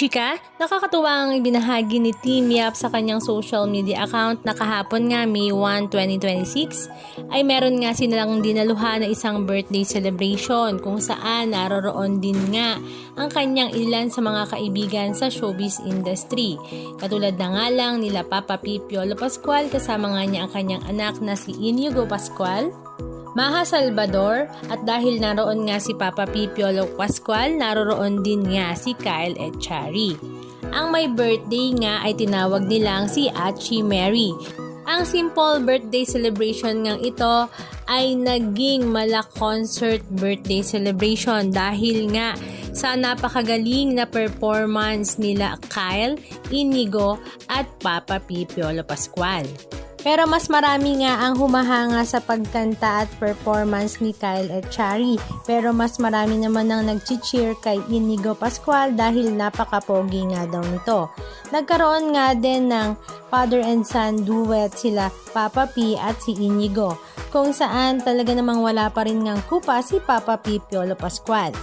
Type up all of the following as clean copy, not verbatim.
Kachika, nakakatuwa ang ibinahagi ni Team Yap sa kanyang social media account na kahapon nga May 1, 2026 ay meron nga silang dinaluhan na isang birthday celebration kung saan naroroon din nga ang kanyang ilan sa mga kaibigan sa showbiz industry. Katulad na nga lang nila Papa P. Piolo Pascual kasama nga niya ang kanyang anak na si Inigo Pascual, Maha Salvador, at dahil naroon nga si Papa P. Piolo Pascual, naroroon din nga si Kyle Echari. Ang may birthday nga ay tinawag nilang si Achi Mary. Ang simple birthday celebration ngang ito ay naging mala concert birthday celebration dahil nga sa napakagaling na performance nila Kyle, Inigo at Papa P. Piolo Pascual. Pero mas marami nga ang humahanga sa pagkanta at performance ni Kyle Echari. Pero mas marami naman ang nag-cheer kay Inigo Pascual dahil napaka-pogi nga daw nito. Nagkaroon nga din ng father and son duet sila Papa P at si Inigo, kung saan talaga namang wala pa rin ngang kupa si Papa P. Piolo Pascual.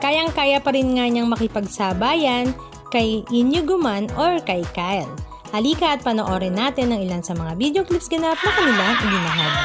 Kayang-kaya pa rin nga niyang makipagsabayan kay Inigo man or kay Kyle. Halika at panoorin natin ang ilan sa mga video clips ganap na kanilang ibinahagi.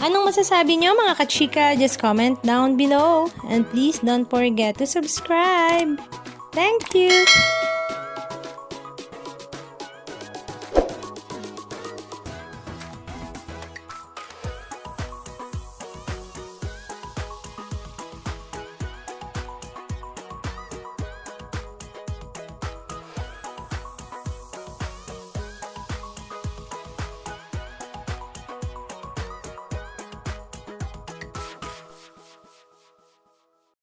Anong masasabi nyo mga kachika? Just comment down below. And please don't forget to subscribe. Thank you!